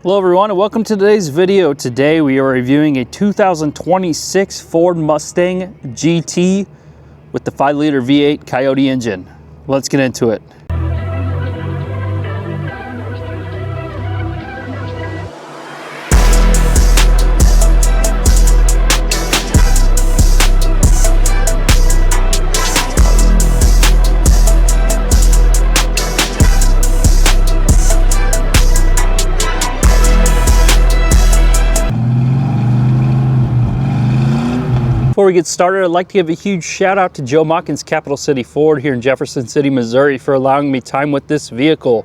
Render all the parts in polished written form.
Hello everyone and welcome to today's video. Today we are reviewing a 2026 Ford Mustang GT with the 5-liter V8 Coyote engine. Let's get into it. Before we get started, I'd like to give a huge shout out to Joe Mawkins Capital City Ford here in Jefferson City, Missouri for allowing me time with this vehicle.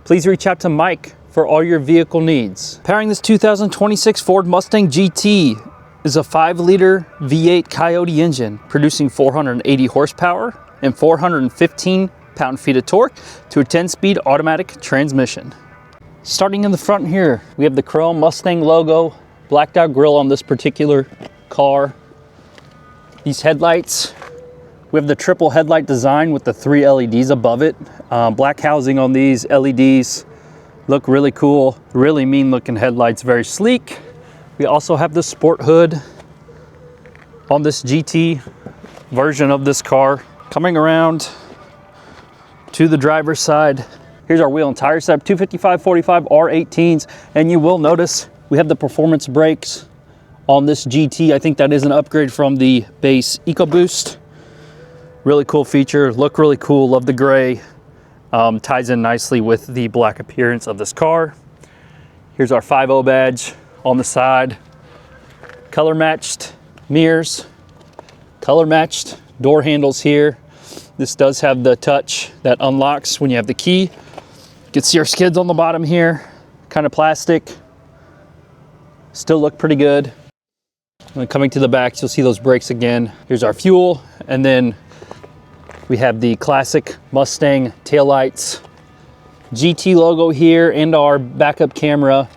Please reach out to Mike for all your vehicle needs. Powering this 2026 Ford Mustang GT is a 5-liter V8 Coyote engine producing 480 horsepower and 415 pound-feet of torque to a 10-speed automatic transmission. Starting in the front here, we have the chrome Mustang logo, blacked out grille on this particular car. These headlights, we have the triple headlight design with the 3 LEDs above it. Black housing on these LEDs look really cool. Really mean looking headlights, very sleek. We also have the sport hood on this GT version of this car. Coming around to the driver's side, here's our wheel and tire setup, 255/45 R18s, and you will notice we have the performance brakes on this GT. I think that is an upgrade from the base EcoBoost. Really cool feature, look really cool, love the gray. Ties in nicely with the black appearance of this car. Here's our 5.0 badge on the side. Color matched mirrors, color matched door handles here. This does have the touch that unlocks when you have the key. You can see our skids on the bottom here, kind of plastic. Still look pretty good. And coming to the back, you'll see those brakes again. Here's our fuel, and then we have the classic Mustang taillights, GT logo here, and our backup camera.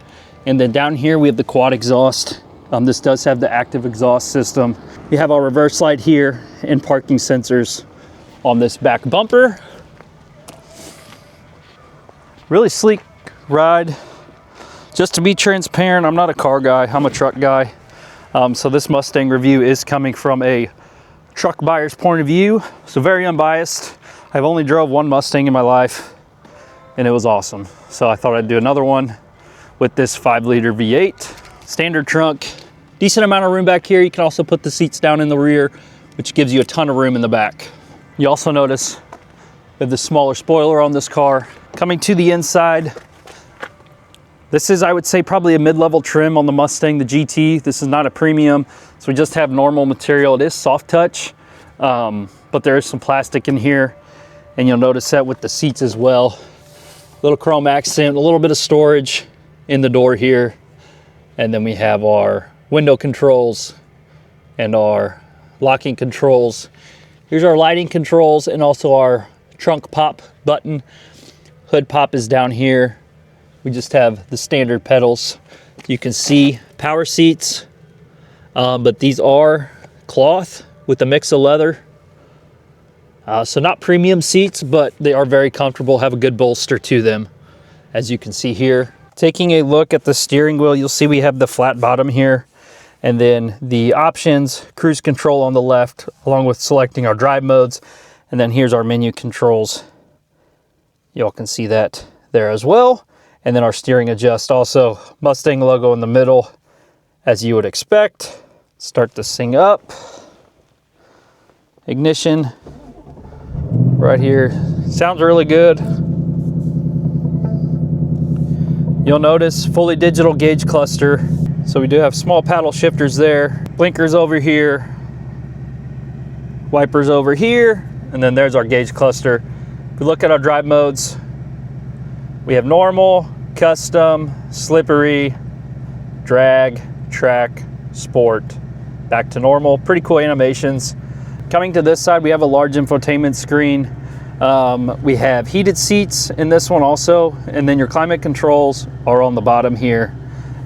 And then down here we have the quad exhaust. This does have the active exhaust system. We have our reverse light here and parking sensors on this back bumper. Really sleek ride. Just to be transparent, I'm not a car guy, I'm a truck guy. So this Mustang review is coming from a truck buyer's point of view, so very unbiased. I've only drove one Mustang in my life, and it was awesome. So I thought I'd do another one with this 5-liter V8. Standard trunk, decent amount of room back here. You can also put the seats down in the rear, which gives you a ton of room in the back. You also notice we have the smaller spoiler on this car. Coming to the inside, this is, I would say, probably a mid-level trim on the Mustang, the GT. This is not a premium, so we just have normal material. It is soft touch, but there is some plastic in here, and you'll notice that with the seats as well. Little chrome accent, a little bit of storage in the door here, and then we have our window controls and our locking controls. Here's our lighting controls and also our trunk pop button. Hood pop is down here. We just have the standard pedals. You can see power seats, but these are cloth with a mix of leather. So not premium seats, but they are very comfortable, have a good bolster to them, as you can see here. Taking a look at the steering wheel, you'll see we have the flat bottom here, and then the options, cruise control on the left, along with selecting our drive modes. And then here's our menu controls. Y'all can see that there as well. And then our steering adjust, also Mustang logo in the middle, as you would expect. Start this thing up. Ignition right here. Sounds really good. You'll notice fully digital gauge cluster. So we do have small paddle shifters there. Blinkers over here. Wipers over here. And then there's our gauge cluster. If we look at our drive modes, we have normal, custom, slippery, drag, track, sport, back to normal. Pretty cool animations. Coming to this side, we have a large infotainment screen. We have heated seats in this one also, and then your climate controls are on the bottom here.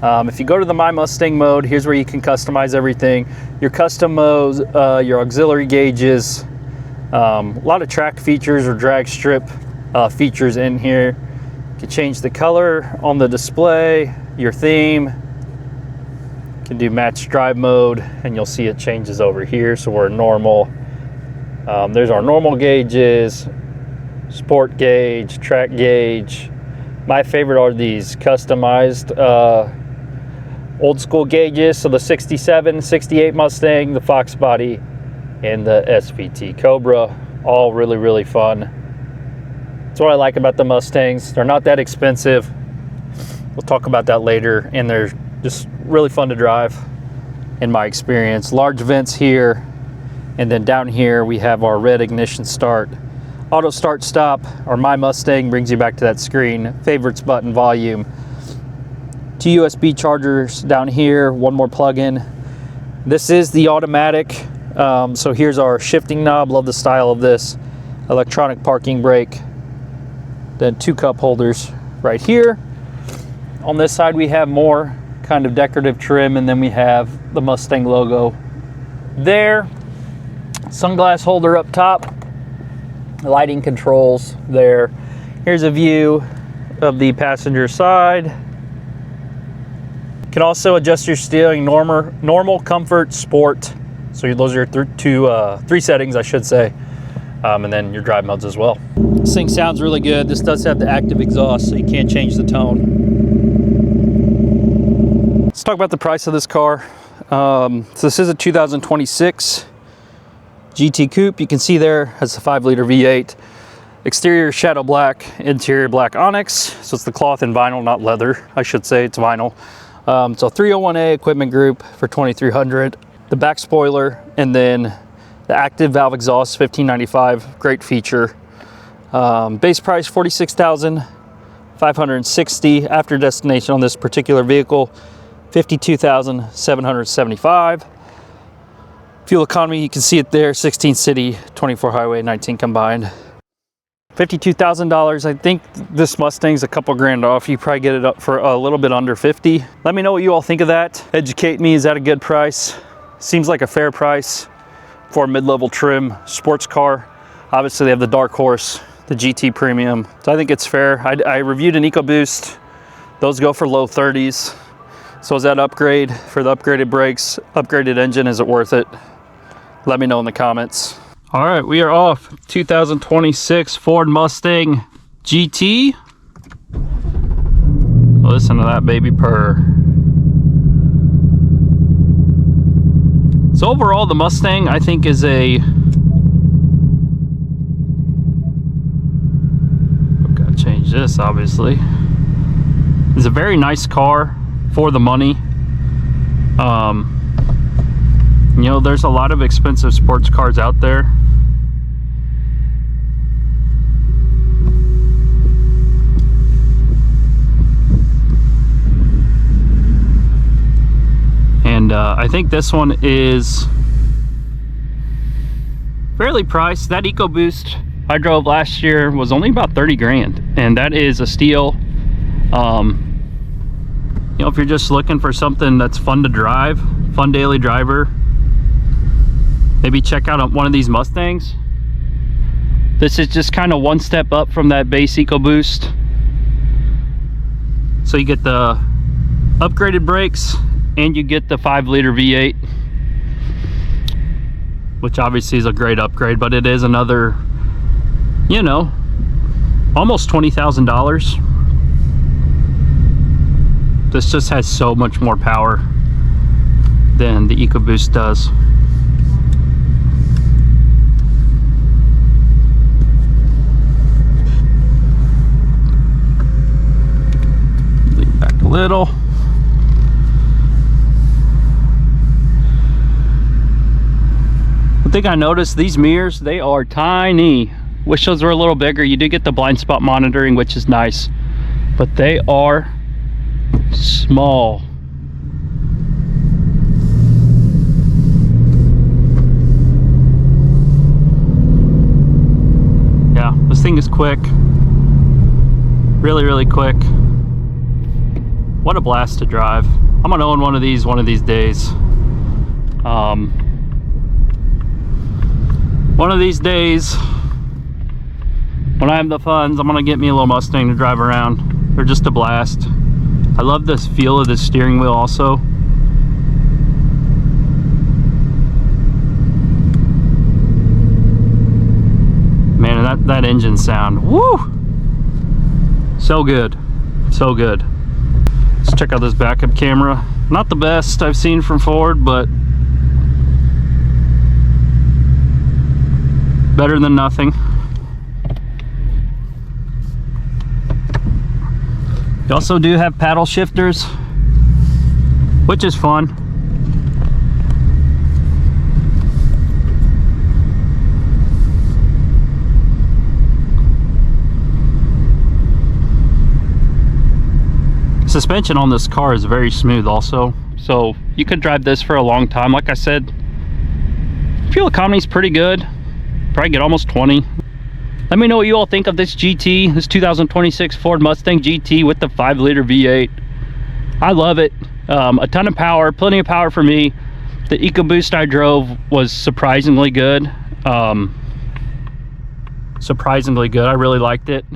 If you go to the My Mustang mode, here's where you can customize everything. Your custom modes, your auxiliary gauges, a lot of track features or drag strip features in here. You can change the color on the display, your theme. You can do match drive mode, and you'll see it changes over here. So we're normal. There's our normal gauges, sport gauge, track gauge. My favorite are these customized old school gauges. So the 67, 68 Mustang, the Fox body, and the SVT Cobra, all really, really fun. That's what I like about the Mustangs. They're not that expensive. We'll talk about that later, and they're just really fun to drive in my experience. Large vents here, and then down here we have our red ignition start. Auto start stop, or My Mustang brings you back to that screen. Favorites button, volume. 2 USB chargers down here, one more plug-in. This is the automatic. So here's our shifting knob. Love the style of this. Electronic parking brake. Then 2 cup holders right here. On this side we have more kind of decorative trim, and then we have the Mustang logo there. Sunglass holder up top. Lighting controls there. Here's a view of the passenger side. You can also adjust your steering: normal, comfort, sport. So those are your 3 settings, I should say, and then your drive modes as well. This thing sounds really good. This does have the active exhaust, so you can't change the tone. Let's talk about the price of this car. So this is a 2026 GT Coupe. You can see there has a 5-liter V8. Exterior shadow black, interior black onyx. So it's the cloth and vinyl, not leather. I should say it's vinyl. So 301A equipment group for $2,300. The back spoiler, and then the active valve exhaust, $1,595. Great feature. Base price $46,560. After destination on this particular vehicle, $52,775. Fuel economy, you can see it there, 16 city, 24 highway, 19 combined. $52,000. I think this Mustang's a couple grand off. You probably get it up for a little bit under 50. Let me know what you all think of that. Educate me, is that a good price? Seems like a fair price for a mid-level trim sports car. Obviously they have the dark horse, the GT Premium. So I think it's fair. I reviewed an EcoBoost. Those go for low 30s. So is that upgrade for the upgraded brakes, upgraded engine, is it worth it? Let me know in the comments. All right, we are off. 2026 Ford Mustang GT. Listen to that baby purr. So overall, the Mustang, I think, is a... I've got to change this, obviously. It's a very nice car for the money. You know, there's a lot of expensive sports cars out there. And I think this one is fairly priced. That EcoBoost I drove last year was only about 30 grand, and that is a steal. You know, if you're just looking for something that's fun to drive, fun daily driver, maybe check out one of these Mustangs. This is just kind of one step up from that base EcoBoost. So you get the upgraded brakes, and you get the 5-liter V8, which obviously is a great upgrade, but it is another, you know, almost $20,000. This just has so much more power than the EcoBoost does. Lean back a little. One thing I noticed, these mirrors, they are tiny. Wish those were a little bigger. You do get the blind spot monitoring, which is nice, but they are small. Yeah, this thing is quick. Really, really quick. What a blast to drive. I'm gonna own one of these days. One of these days, when I have the funds, I'm gonna get me a little Mustang to drive around. They're just a blast. I love this feel of the steering wheel also. Man, that engine sound, woo! So good, so good. Let's check out this backup camera. Not the best I've seen from Ford, but better than nothing. You also do have paddle shifters, which is fun. Suspension on this car is very smooth also, so you could drive this for a long time. Like I said, fuel economy is pretty good. Probably get almost 20. Let me know what you all think of this GT, this 2026 Ford Mustang GT with the 5-liter V8. I love it. A ton of power, plenty of power for me. The EcoBoost I drove was surprisingly good. Surprisingly good. I really liked it.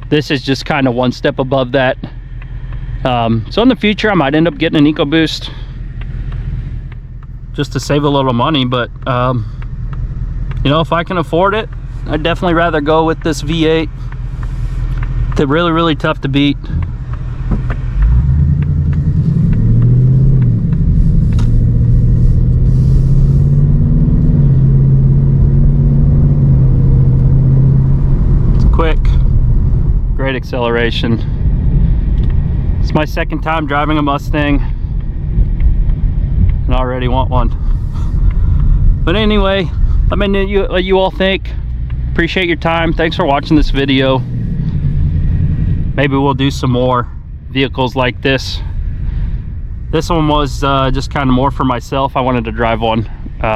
This is just kind of one step above that. So in the future, I might end up getting an EcoBoost just to save a little money, but you know, if I can afford it, I'd definitely rather go with this V8. They're really, really tough to beat. It's quick, great acceleration. It's my second time driving a Mustang and I already want one. But anyway, let me know what you all think. Appreciate your time. Thanks for watching this video. Maybe we'll do some more vehicles like this. This one was just kind of more for myself. I wanted to drive one. You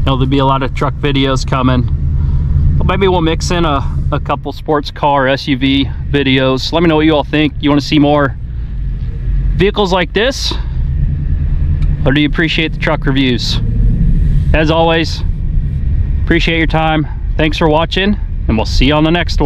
know, there'll be a lot of truck videos coming. But maybe we'll mix in a couple sports car, SUV videos. Let me know what you all think. You want to see more vehicles like this? Or do you appreciate the truck reviews? As always, appreciate your time. Thanks for watching, and we'll see you on the next one.